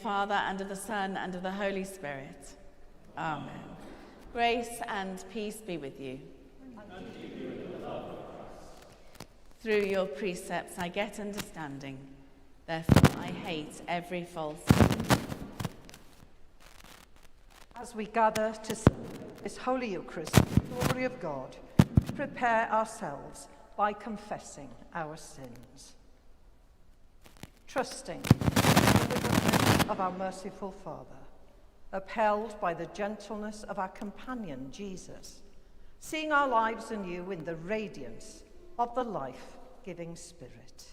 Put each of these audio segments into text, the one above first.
Father, and of the Son, and of the Holy Spirit. Amen. Grace and peace be with you. Through your precepts I get understanding, therefore I hate every false sin. As we gather to celebrate this Holy Eucharist, the glory of God, prepare ourselves by confessing our sins. Trusting in the goodness of our merciful Father, upheld by the gentleness of our companion Jesus, seeing our lives anew in the radiance of the life-giving Spirit.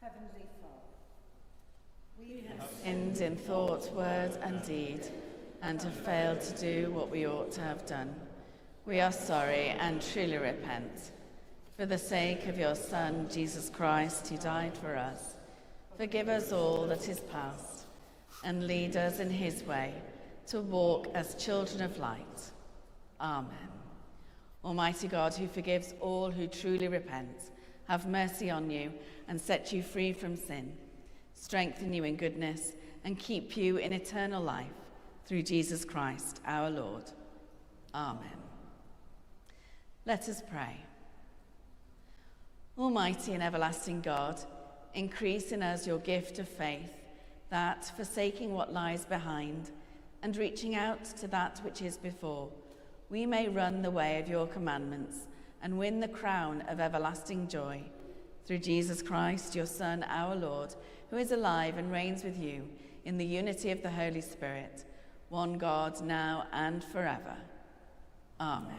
Heavenly Father, we have Sinned in thought, word, and deed, and have failed to do what we ought to have done. We are sorry and truly repent. For the sake of your Son, Jesus Christ, who died for us, forgive us all that is past, and lead us in his way to walk as children of light. Amen. Almighty God, who forgives all who truly repent, have mercy on you and set you free from sin, strengthen you in goodness, and keep you in eternal life, through Jesus Christ our Lord. Amen. Let us pray. Almighty and everlasting God, increase in us your gift of faith, that, forsaking what lies behind and reaching out to that which is before, we may run the way of your commandments and win the crown of everlasting joy. Through Jesus Christ, your Son, our Lord, who is alive and reigns with you in the unity of the Holy Spirit, one God, now and forever. Amen.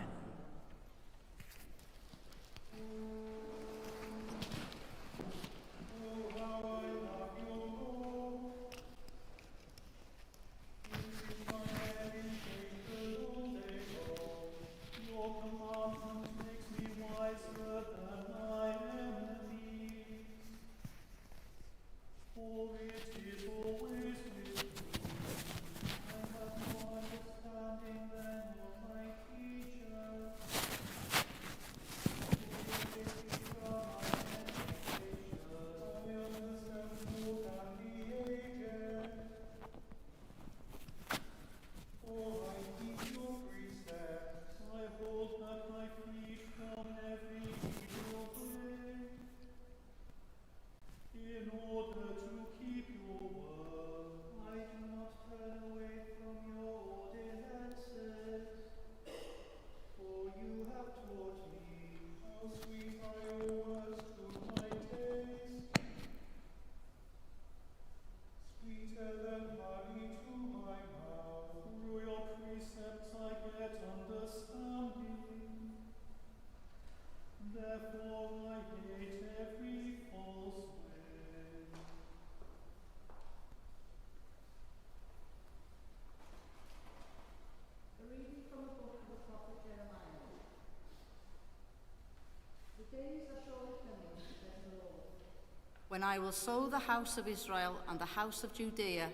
When I will sow the house of Israel and the house of Judea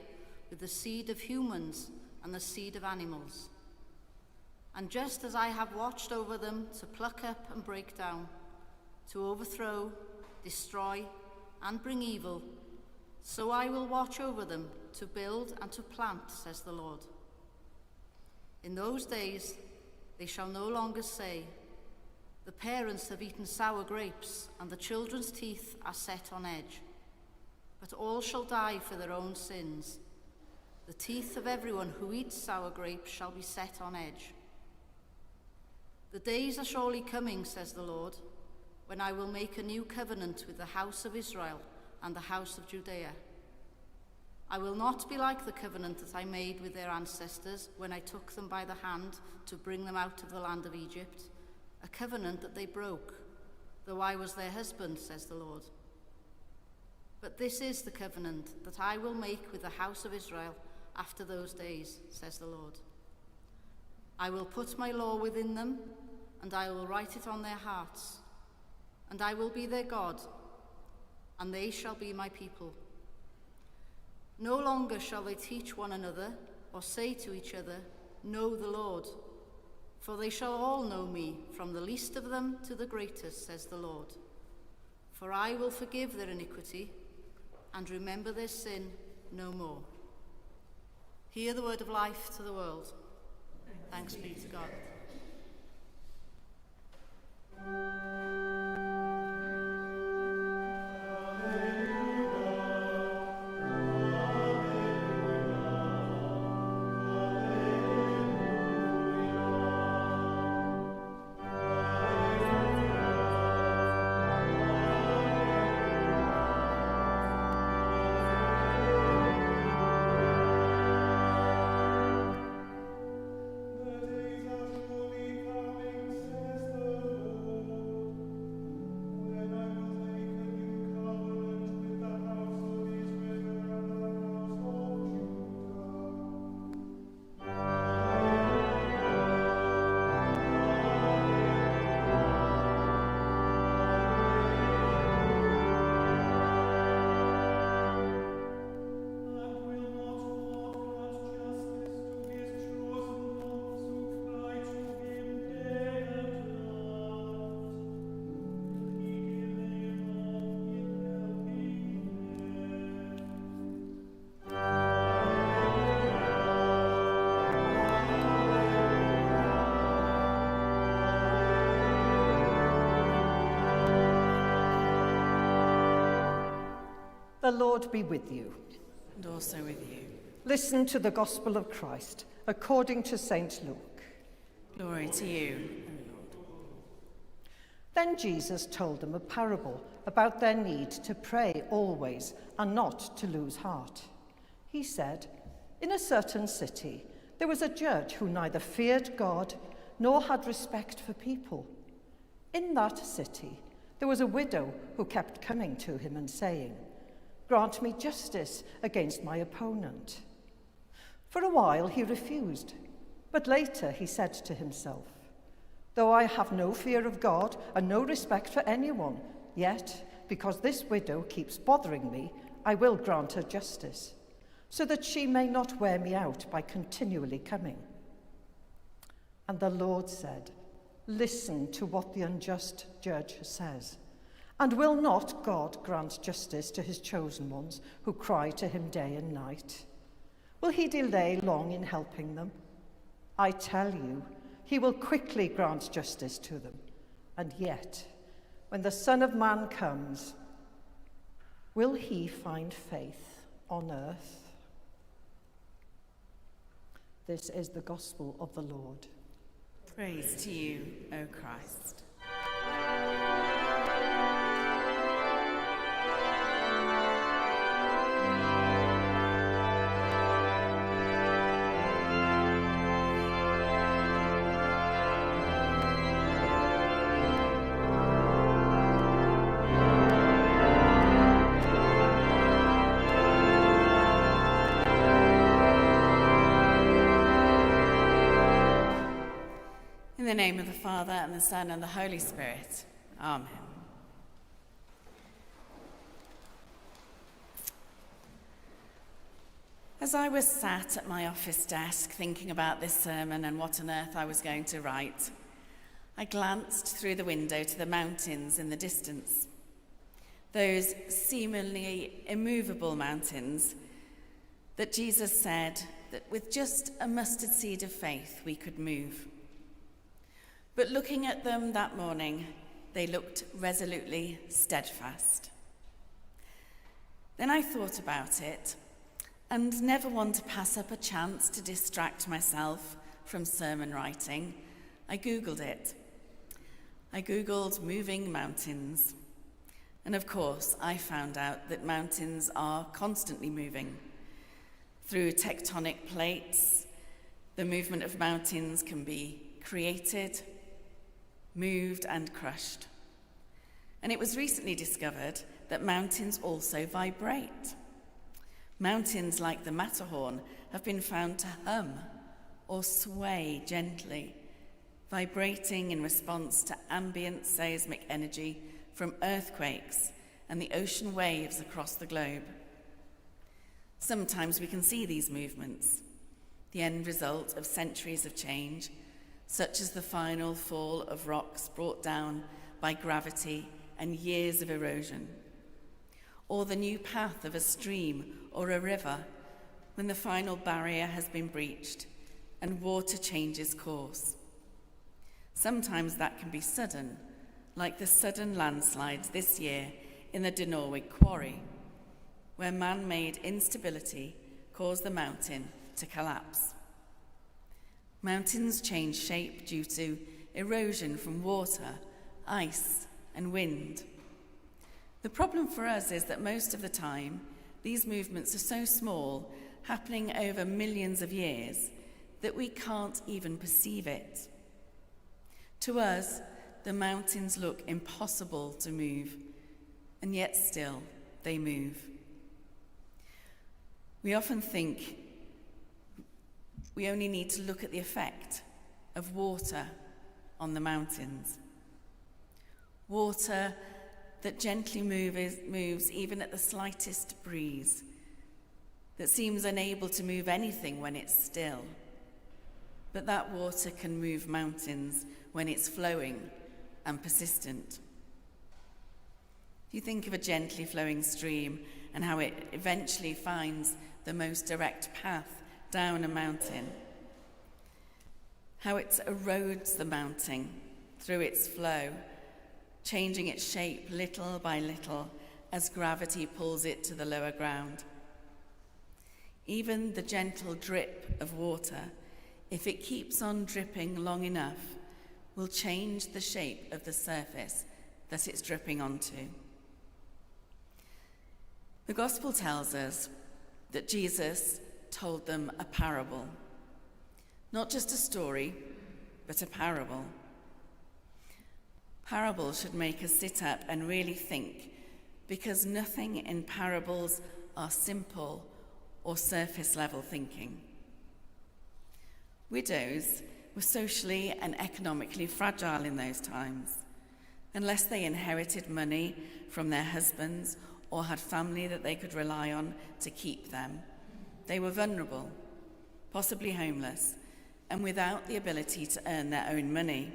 with the seed of humans and the seed of animals. And just as I have watched over them to pluck up and break down, to overthrow, destroy, and bring evil, so I will watch over them to build and to plant, says the Lord. In those days they shall no longer say, the parents have eaten sour grapes, and the children's teeth are set on edge. But all shall die for their own sins. The teeth of everyone who eats sour grapes shall be set on edge. The days are surely coming, says the Lord, when I will make a new covenant with the house of Israel and the house of Judea. I will not be like the covenant that I made with their ancestors when I took them by the hand to bring them out of the land of Egypt, a covenant that they broke, though I was their husband, says the Lord. But this is the covenant that I will make with the house of Israel after those days, says the Lord. I will put my law within them, and I will write it on their hearts, and I will be their God, and they shall be my people. No longer shall they teach one another or say to each other, know the Lord, for they shall all know me, from the least of them to the greatest, says the Lord. For I will forgive their iniquity and remember their sin no more. Hear the word of life to the world. Thanks be to God. The Lord be with you. And also with you. Listen to the Gospel of Christ according to St. Luke. Glory to you, O Lord. Then Jesus told them a parable about their need to pray always and not to lose heart. He said, in a certain city there was a judge who neither feared God nor had respect for people. In that city there was a widow who kept coming to him and saying, grant me justice against my opponent. For a while he refused, but later he said to himself, though I have no fear of God and no respect for anyone, yet, because this widow keeps bothering me, I will grant her justice, so that she may not wear me out by continually coming. And the Lord said, listen to what the unjust judge says. And will not God grant justice to his chosen ones who cry to him day and night? Will he delay long in helping them? I tell you, he will quickly grant justice to them. And yet, when the Son of Man comes, will he find faith on earth? This is the gospel of the Lord. Praise to you, O Christ. In the name of the Father, and the Son, and the Holy Spirit. Amen. As I was sat at my office desk thinking about this sermon and what on earth I was going to write, I glanced through the window to the mountains in the distance. Those seemingly immovable mountains that Jesus said that with just a mustard seed of faith we could move. But looking at them that morning, they looked resolutely steadfast. Then I thought about it, and never want to pass up a chance to distract myself from sermon writing, I Googled it. I googled moving mountains. And of course, I found out that mountains are constantly moving. Through tectonic plates, the movement of mountains can be created, moved, and crushed. And it was recently discovered that mountains also vibrate. Mountains like the Matterhorn have been found to hum or sway gently, vibrating in response to ambient seismic energy from earthquakes and the ocean waves across the globe. Sometimes we can see these movements, the end result of centuries of change, such as the final fall of rocks brought down by gravity and years of erosion, or the new path of a stream or a river when the final barrier has been breached and water changes course. Sometimes that can be sudden, like the sudden landslides this year in the Dinorwig quarry, where man-made instability caused the mountain to collapse. Mountains change shape due to erosion from water, ice, and wind. The problem for us is that most of the time, these movements are so small, happening over millions of years, that we can't even perceive it. To us, the mountains look impossible to move, and yet still they move. We often think we only need to look at the effect of water on the mountains. Water that gently moves even at the slightest breeze, that seems unable to move anything when it's still. But that water can move mountains when it's flowing and persistent. If you think of a gently flowing stream and how it eventually finds the most direct path down a mountain, how it erodes the mountain through its flow, changing its shape little by little as gravity pulls it to the lower ground. Even the gentle drip of water, if it keeps on dripping long enough, will change the shape of the surface that it's dripping onto. The Gospel tells us that Jesus told them a parable. Not just a story, but a parable. Parables should make us sit up and really think, because nothing in parables are simple or surface-level thinking. Widows were socially and economically fragile in those times. Unless they inherited money from their husbands or had family that they could rely on to keep them, they were vulnerable, possibly homeless, and without the ability to earn their own money.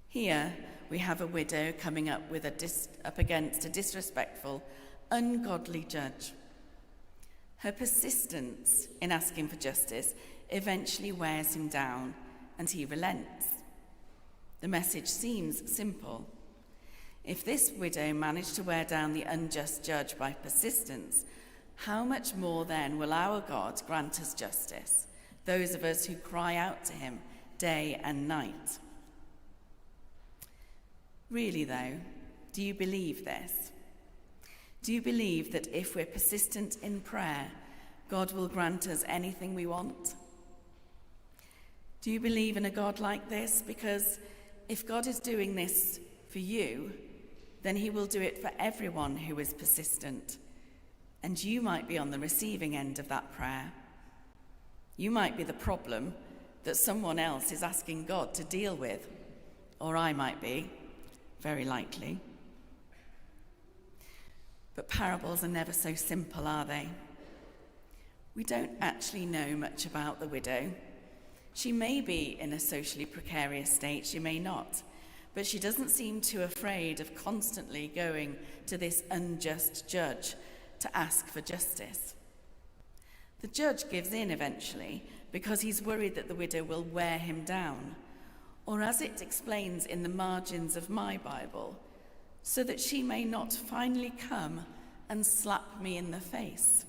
Here we have a widow coming up against a disrespectful, ungodly judge. Her persistence in asking for justice eventually wears him down, and he relents. The message seems simple. If this widow managed to wear down the unjust judge by persistence, how much more then will our God grant us justice, those of us who cry out to him day and night? Really though, do you believe this? Do you believe that if we're persistent in prayer, God will grant us anything we want? Do you believe in a God like this? Because if God is doing this for you, then he will do it for everyone who is persistent. And you might be on the receiving end of that prayer. You might be the problem that someone else is asking God to deal with. Or I might be, very likely. But parables are never so simple, are they? We don't actually know much about the widow. She may be in a socially precarious state, she may not, but she doesn't seem too afraid of constantly going to this unjust judge to ask for justice. The judge gives in eventually because he's worried that the widow will wear him down, or as it explains in the margins of my Bible, so that she may not finally come and slap me in the face.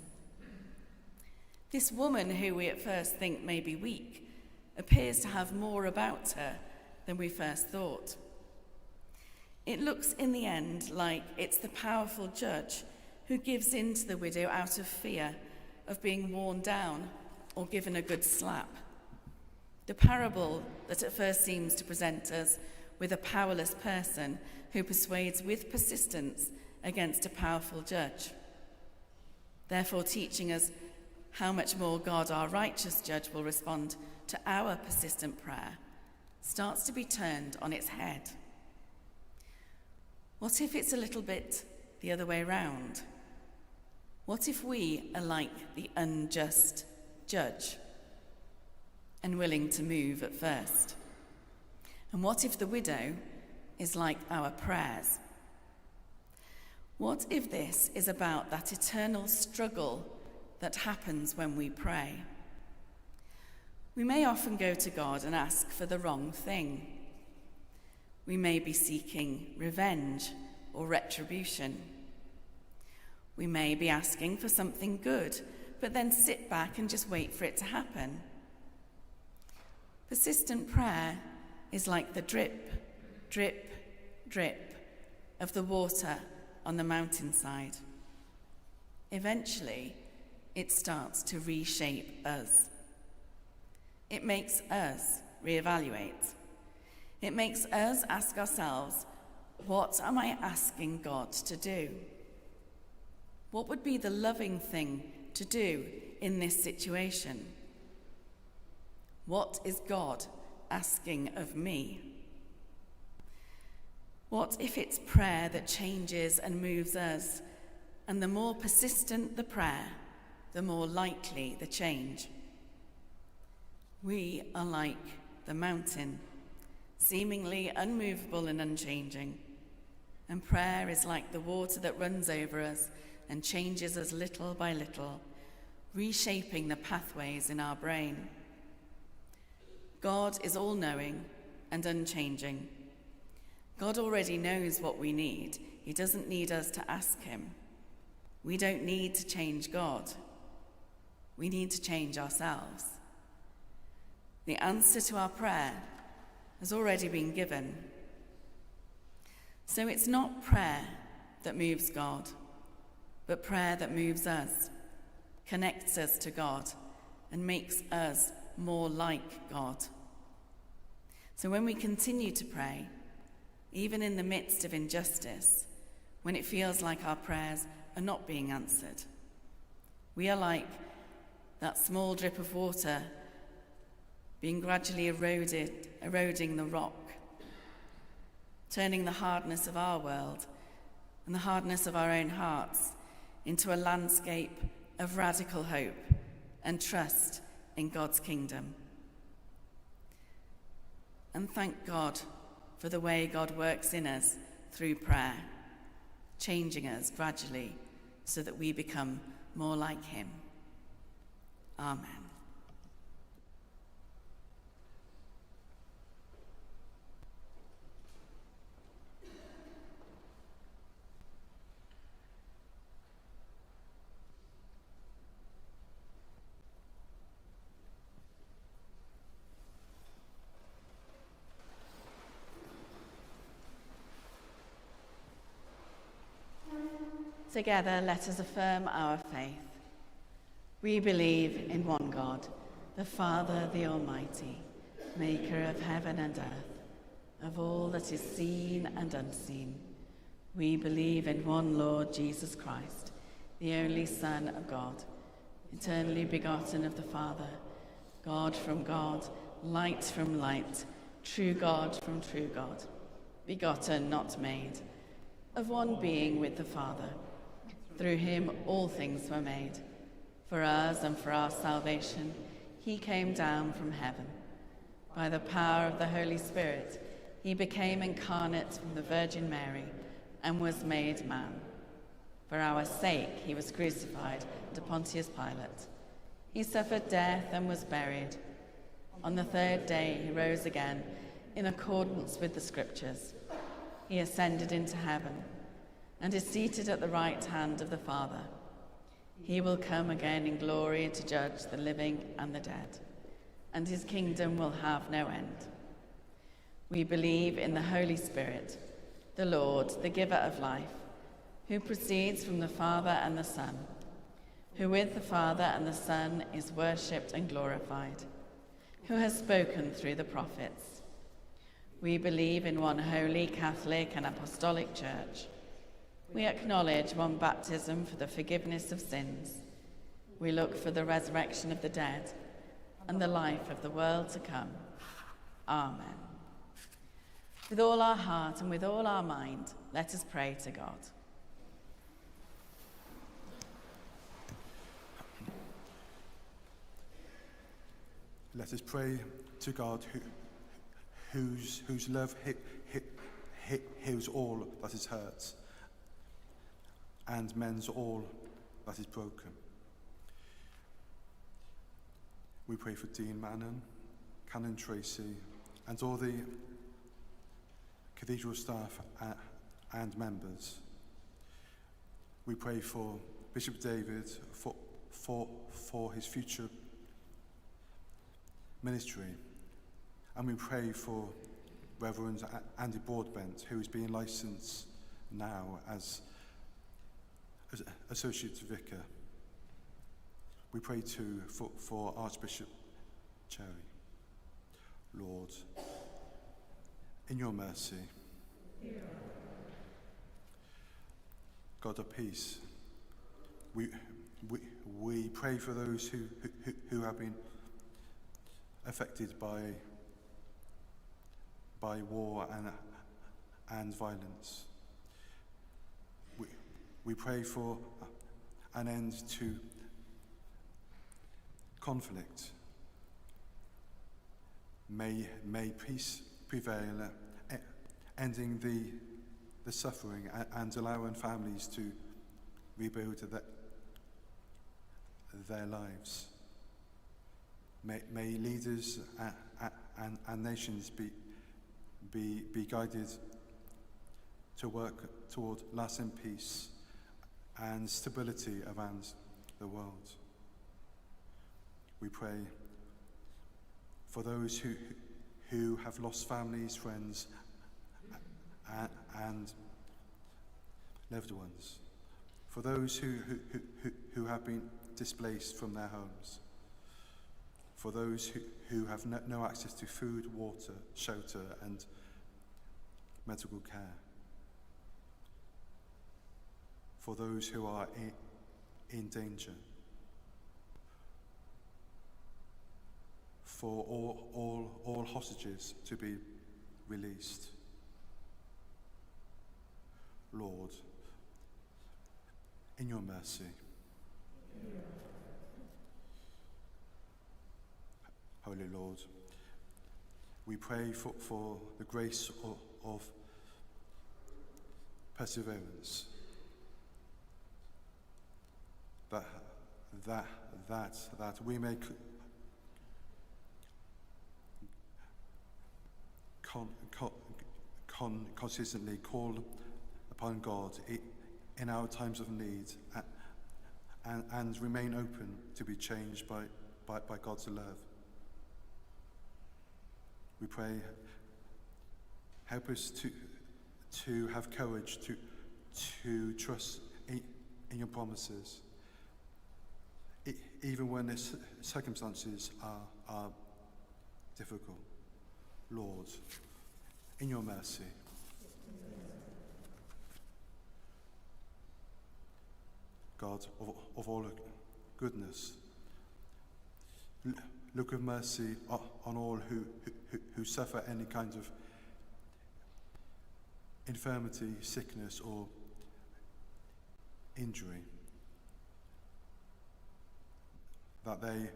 This woman, who we at first think may be weak, appears to have more about her than we first thought. It looks in the end like it's the powerful judge who gives in to the widow out of fear of being worn down or given a good slap. The parable that at first seems to present us with a powerless person who persuades with persistence against a powerful judge, therefore teaching us how much more God, our righteous judge, will respond to our persistent prayer, starts to be turned on its head. What if it's a little bit the other way round? What if we are like the unjust judge, unwilling to move at first? And what if the widow is like our prayers? What if this is about that eternal struggle that happens when we pray? We may often go to God and ask for the wrong thing. We may be seeking revenge or retribution. We may be asking for something good, but then sit back and just wait for it to happen. Persistent prayer is like the drip, drip, drip of the water on the mountainside. Eventually, it starts to reshape us. It makes us reevaluate. It makes us ask ourselves, what am I asking God to do? What would be the loving thing to do in this situation? What is God asking of me? What if it's prayer that changes and moves us, and the more persistent the prayer, the more likely the change? We are like the mountain, seemingly unmovable and unchanging, and prayer is like the water that runs over us and changes us little by little, reshaping the pathways in our brain. God is all-knowing and unchanging. God already knows what we need. He doesn't need us to ask him. We don't need to change God. We need to change ourselves. The answer to our prayer has already been given. So it's not prayer that moves God, but prayer that moves us, connects us to God, and makes us more like God. So when we continue to pray, even in the midst of injustice, when it feels like our prayers are not being answered, we are like that small drip of water being gradually eroding the rock, turning the hardness of our world and the hardness of our own hearts into a landscape of radical hope and trust in God's kingdom. And thank God for the way God works in us through prayer, changing us gradually so that we become more like him. Amen. Together, let us affirm our faith. We believe in one God, the Father, the Almighty, maker of heaven and earth, of all that is seen and unseen. We believe in one Lord Jesus Christ, the only Son of God, eternally begotten of the Father, God from God, light from light, true God from true God, begotten, not made, of one being with the Father. Through him all things were made. For us and for our salvation, he came down from heaven. By the power of the Holy Spirit, he became incarnate from the Virgin Mary and was made man. For our sake, he was crucified to Pontius Pilate. He suffered death and was buried. On the third day, he rose again in accordance with the Scriptures. He ascended into heaven and is seated at the right hand of the Father. He will come again in glory to judge the living and the dead, and his kingdom will have no end. We believe in the Holy Spirit, the Lord, the giver of life, who proceeds from the Father and the Son, who with the Father and the Son is worshipped and glorified, who has spoken through the prophets. We believe in one holy, Catholic and Apostolic Church. We acknowledge one baptism for the forgiveness of sins. We look for the resurrection of the dead and the life of the world to come. Amen. With all our heart and with all our mind, let us pray to God. Let us pray to God whose love heals all that is hurt and mends all that is broken. We pray for Dean Mannon, Canon Tracy, and all the cathedral staff and members. We pray for Bishop David for his future ministry, and we pray for Reverend Andy Broadbent, who is being licensed now as Associate Vicar. We pray too for Archbishop Cherry. Lord, in your mercy, God of peace, we pray for those who have been affected by war and violence. We pray for an end to conflict. May peace prevail, ending the suffering and allowing families to rebuild their lives. May leaders and nations be guided to work toward lasting peace and stability around the world. We pray for those who have lost families, friends, and loved ones, for those who have been displaced from their homes, for those who have no access to food, water, shelter, and medical care, for those who are in danger, for all hostages to be released. Lord, in your mercy, Holy Lord, we pray for the grace of perseverance, that we may consistently call upon God in our times of need and remain open to be changed by God's love. We pray, help us to have courage to trust in your promises, even when the circumstances are difficult. Lord, in your mercy, God of all goodness, look with mercy on all who suffer any kind of infirmity, sickness, or injury, that they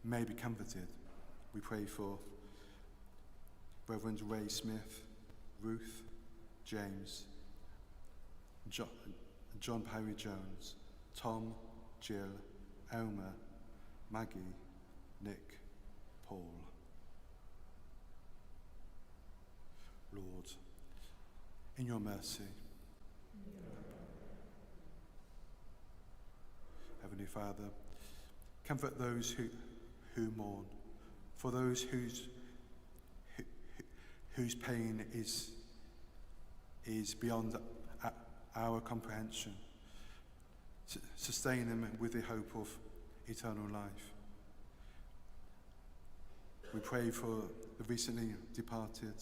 may be comforted. We pray for Reverend Ray Smith, Ruth, James, John Parry Jones, Tom, Jill, Elmer, Maggie, Nick, Paul. Lord, in your mercy, Heavenly Father, comfort those who mourn, for those whose pain is beyond our comprehension. Sustain them with the hope of eternal life. We pray for the recently departed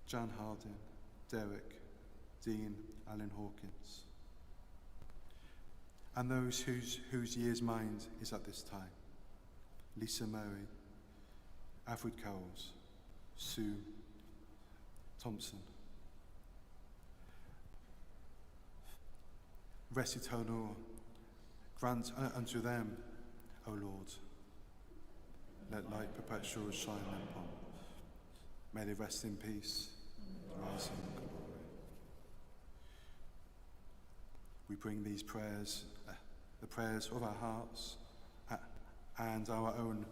Jan Hardin, Derek, Dean, Alan Hawkins, and those whose year's mind is at this time: Lisa Murray, Alfred Cowles, Sue Thompson. Rest eternal grant unto them, O Lord. Let light perpetual shine upon. May they rest in peace, rise in glory. We bring these prayers, the prayers of our hearts and our own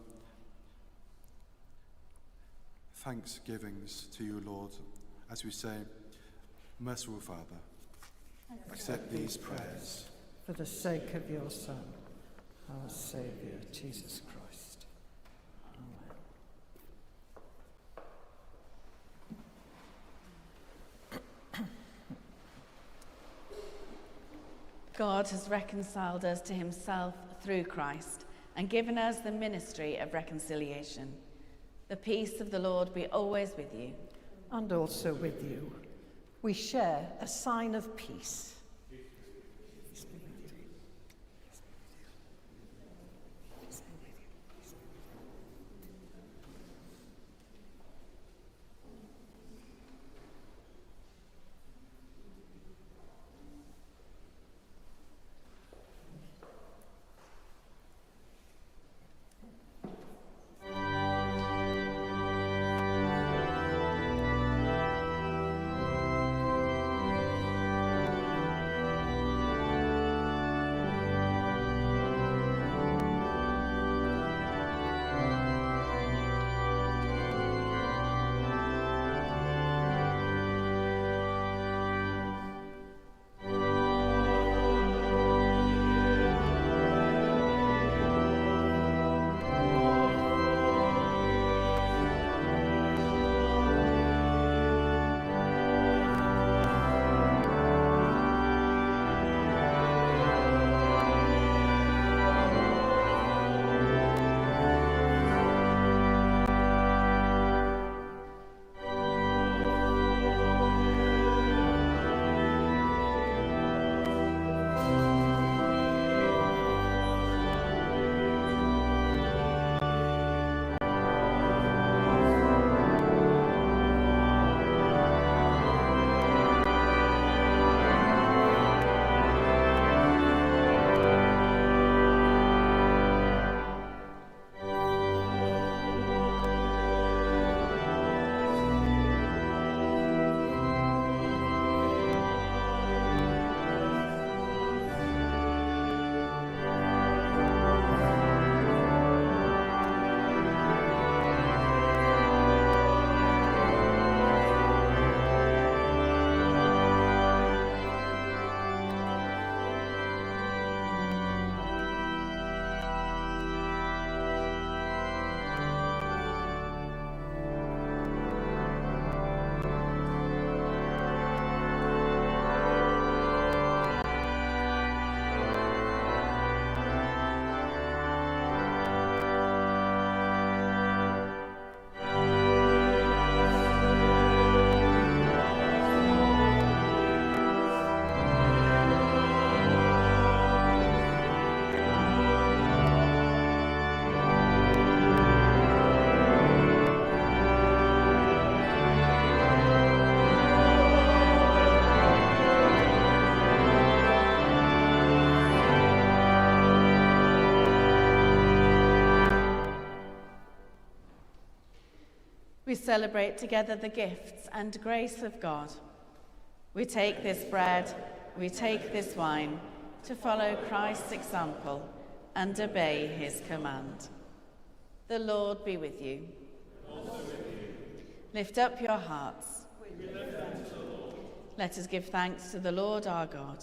thanksgivings to you, Lord, as we say, Merciful Father, accept these prayers for the sake of your Son, our Saviour, Jesus Christ. Amen. God has reconciled us to himself through Christ and given us the ministry of reconciliation. The peace of the Lord be always with you. And also with you. We share a sign of peace. We celebrate together the gifts and grace of God. We take this bread, we take this wine, to follow Christ's example and obey his command. The Lord be with you. Also with you. Lift up your hearts. We lift them to the Lord. Let us give thanks to the Lord our God.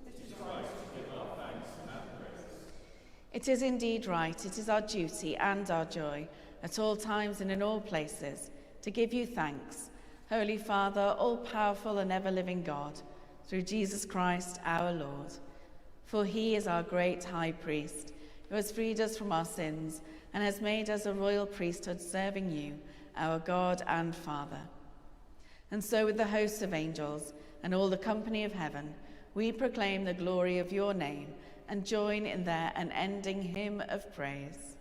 It is right to give our thanks and our praise. It is indeed right, it is our duty and our joy, at all times and in all places, to give you thanks, Holy Father, all-powerful and ever-living God, through Jesus Christ our Lord. For he is our great high priest, who has freed us from our sins and has made us a royal priesthood serving you, our God and Father. And so with the hosts of angels and all the company of heaven, we proclaim the glory of your name and join in their unending hymn of praise.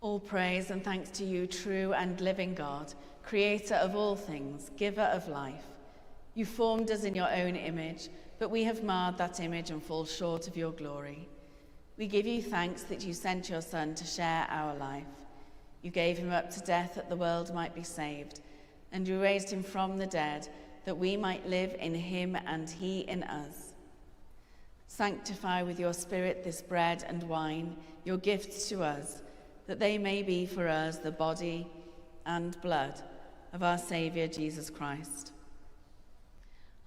All praise and thanks to you, true and living God, creator of all things, giver of life. You formed us in your own image, but we have marred that image and fall short of your glory. We give you thanks that you sent your Son to share our life. You gave him up to death that the world might be saved, and you raised him from the dead that we might live in him and he in us. Sanctify with your Spirit this bread and wine, your gifts to us, that they may be for us the body and blood of our Saviour Jesus Christ.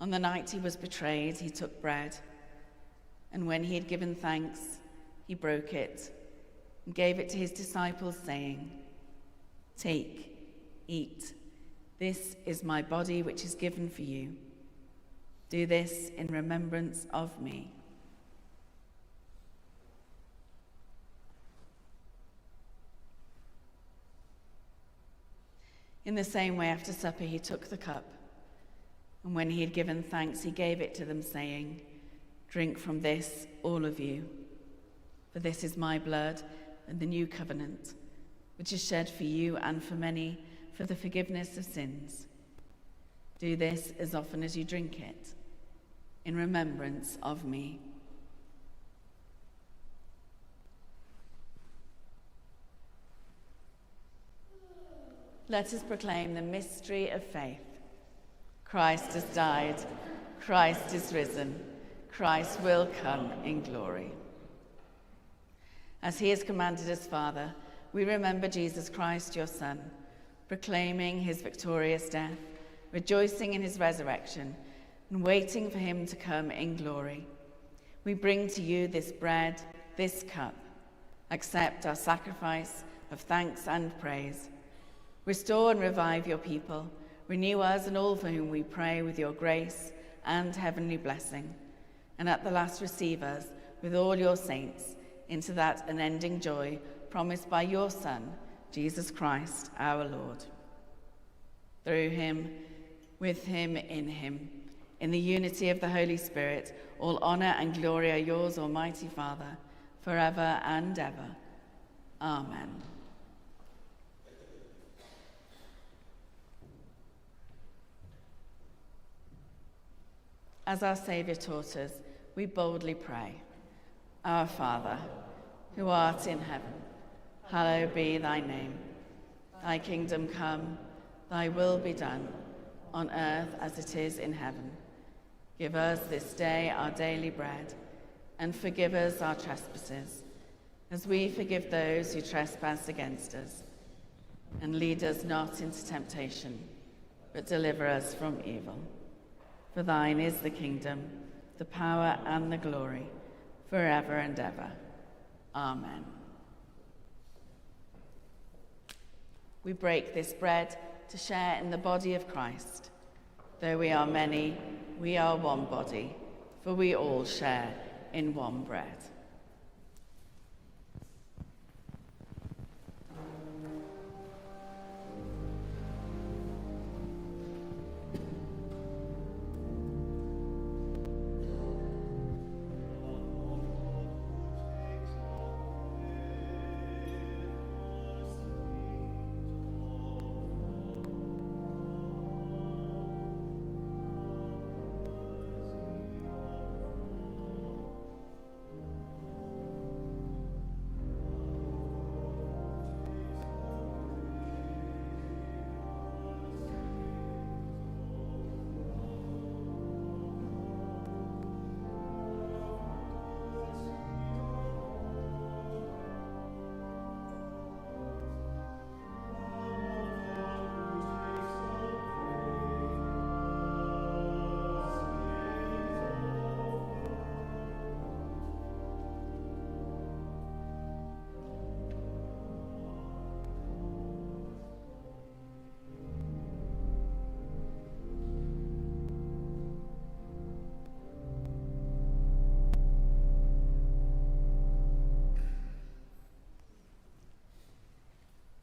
On the night he was betrayed, he took bread, and when he had given thanks, he broke it and gave it to his disciples, saying, "Take, eat. This is my body which is given for you. Do this in remembrance of me." In the same way, after supper, he took the cup, and when he had given thanks, he gave it to them, saying, "Drink from this, all of you, for this is my blood and the new covenant, which is shed for you and for many for the forgiveness of sins. Do this as often as you drink it, in remembrance of me." Let us proclaim the mystery of faith. Christ has died, Christ is risen, Christ will come in glory. As he has commanded us, Father, we remember Jesus Christ, your Son, proclaiming his victorious death, rejoicing in his resurrection, and waiting for him to come in glory. We bring to you this bread, this cup. Accept our sacrifice of thanks and praise. Restore and revive your people. Renew us and all for whom we pray with your grace and heavenly blessing. And at the last receive us with all your saints into that unending joy promised by your Son, Jesus Christ, our Lord. Through him, with him, in the unity of the Holy Spirit, all honor and glory are yours, Almighty Father, forever and ever. Amen. As our Saviour taught us, we boldly pray. Our Father, who art in heaven, hallowed be thy name. Thy kingdom come, thy will be done, on earth as it is in heaven. Give us this day our daily bread, and forgive us our trespasses, as we forgive those who trespass against us. And lead us not into temptation, but deliver us from evil. For thine is the kingdom, the power, and the glory, forever and ever. Amen. We break this bread to share in the body of Christ. Though we are many, we are one body, for we all share in one bread.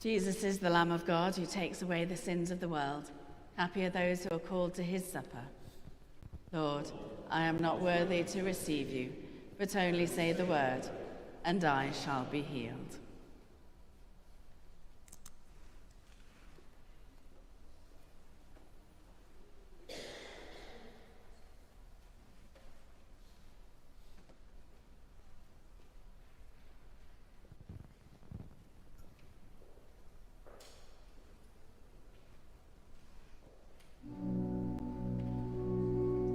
Jesus is the Lamb of God who takes away the sins of the world. Happy are those who are called to his supper. Lord, I am not worthy to receive you, but only say the word, and I shall be healed. Eternal life.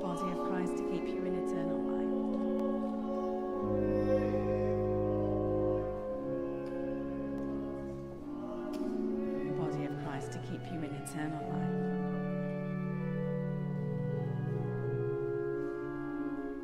Body of Christ to keep you in eternal life.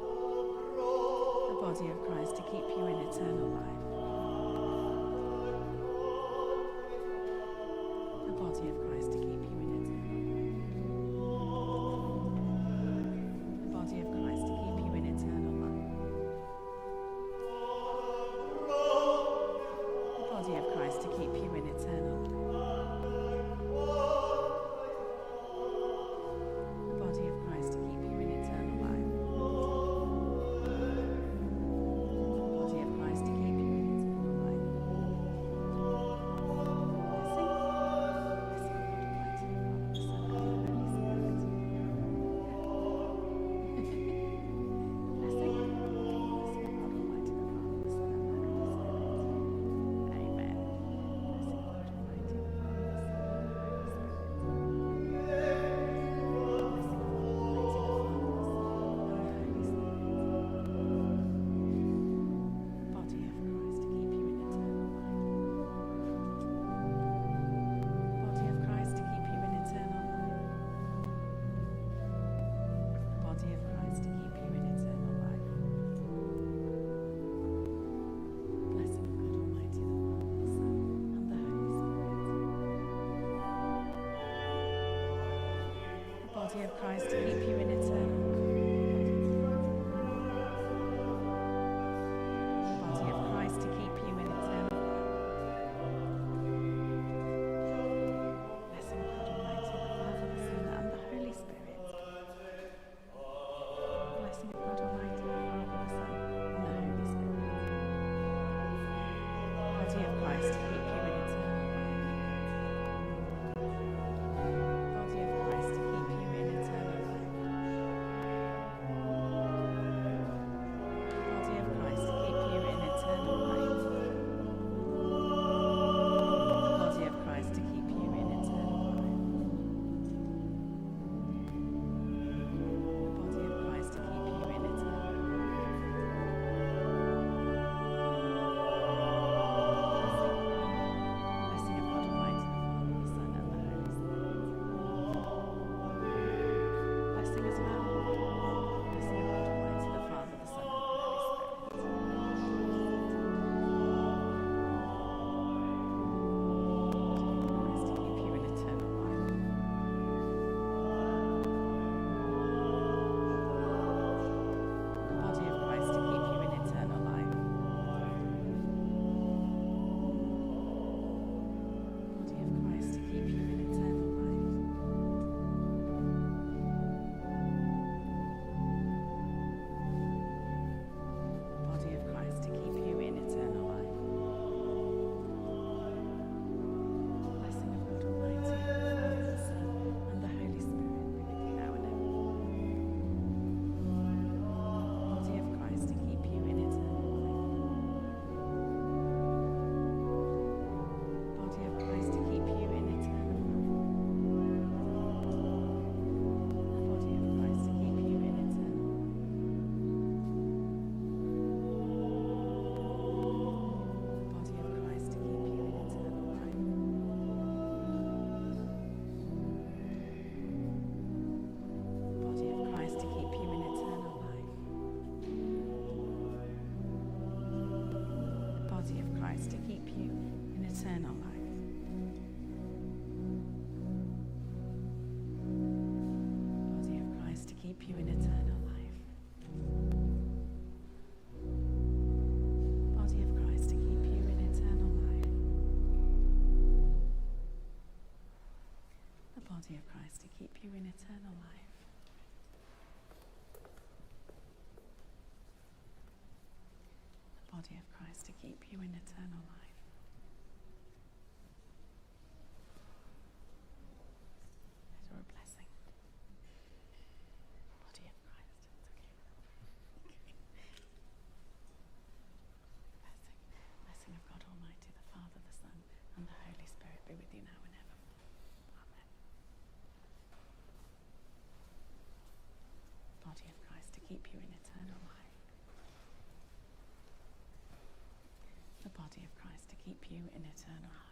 The body of Christ to keep you in eternal life. The body of Christ to keep you in eternal life. The body of Christ to keep you in eternal life. The body of Christ to keep you in eternal life. To keep you in eternal life. Sing. Body of Christ, to keep you in eternal life. Body of Christ, to keep you in eternal life. Blessing of God Almighty, the Father, the Son, and the Holy Spirit. Blessing of God Almighty, the Father, the Son, and the Holy Spirit. Body of Christ, to keep you in eternal life. Body of Christ, to keep you in eternal life. Body of Christ, to keep you in eternal life. Body of Christ, to keep you in eternal life. Body of Christ, to keep you in eternal life. Blessing of God Almighty, the Father, the Son, and the Holy Spirit. Blessing as well. Blessing of God Almighty, the Father, the Son, and the Holy Spirit. Christ, to keep you in eternal life. The body of Christ, to keep you in eternal life. Body of Christ, to keep you in eternal life. Body of Christ, to keep you in eternal life. Blessing of God Almighty, the Father, the Son, and the Holy Spirit be with you now and ever. Body of Christ, to keep you in eternal life. Body of Christ, to keep you in eternal life. Body of Christ, to keep you in eternal life. Body of Christ, to keep you in eternal life. Body of Christ, to keep you in eternal life. Body of Christ, to keep you in eternal life. Body of Christ, to keep you in eternal life. Body of Christ, to keep you in eternal life. The body of Christ, to keep you in eternal life. The body of Christ, to keep you in eternal life. Let her a blessing. Body of Christ, it's okay. Blessing of God Almighty, the Father, the Son, and the Holy Spirit be with you now and ever. Amen. Body of Christ, to keep you in eternal life. The body of Christ, to keep you in eternal life.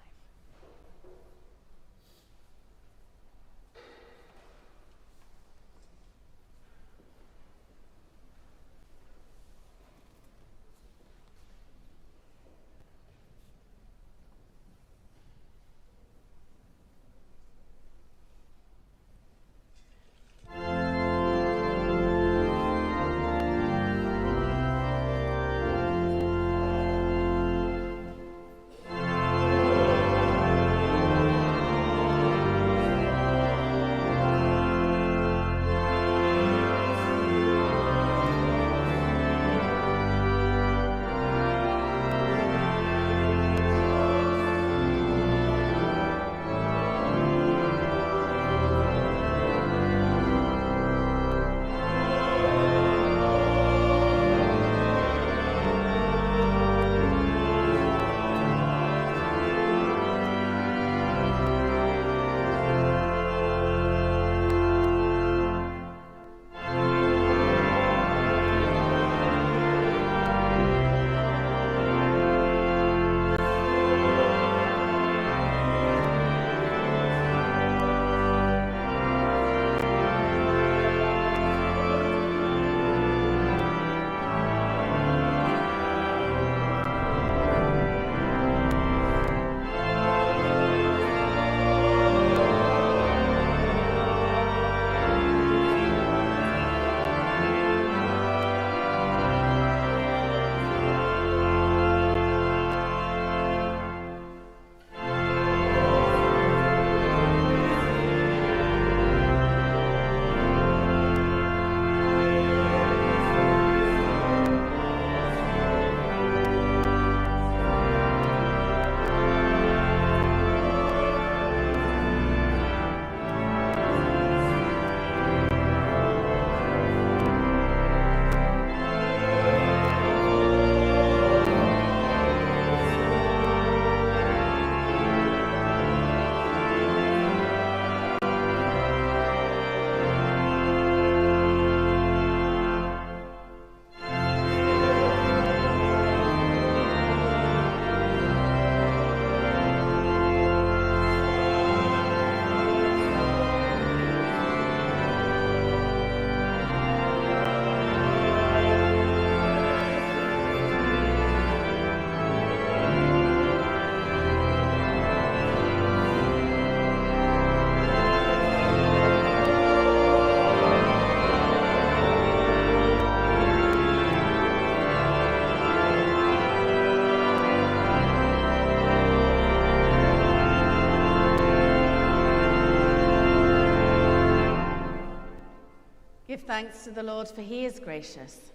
Give thanks to the Lord, for he is gracious.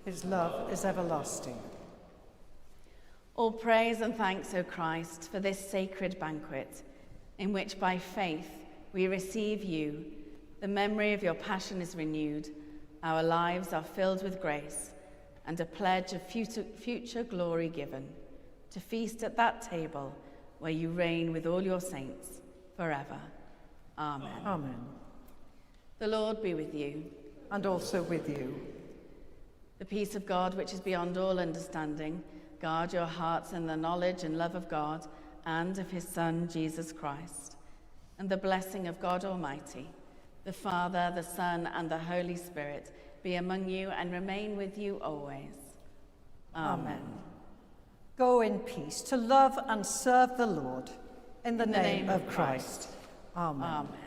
His love is everlasting. All praise and thanks, O Christ, for this sacred banquet, in which by faith we receive you. The memory of your passion is renewed, our lives are filled with grace, and a pledge of future glory given, to feast at that table where you reign with all your saints forever. Amen. Amen. The Lord be with you. And also with you. The peace of God, which is beyond all understanding, guard your hearts in the knowledge and love of God and of his Son, Jesus Christ. And the blessing of God Almighty, the Father, the Son, and the Holy Spirit be among you and remain with you always. Amen. Go in peace to love and serve the Lord. In the name of Christ. Amen. Amen.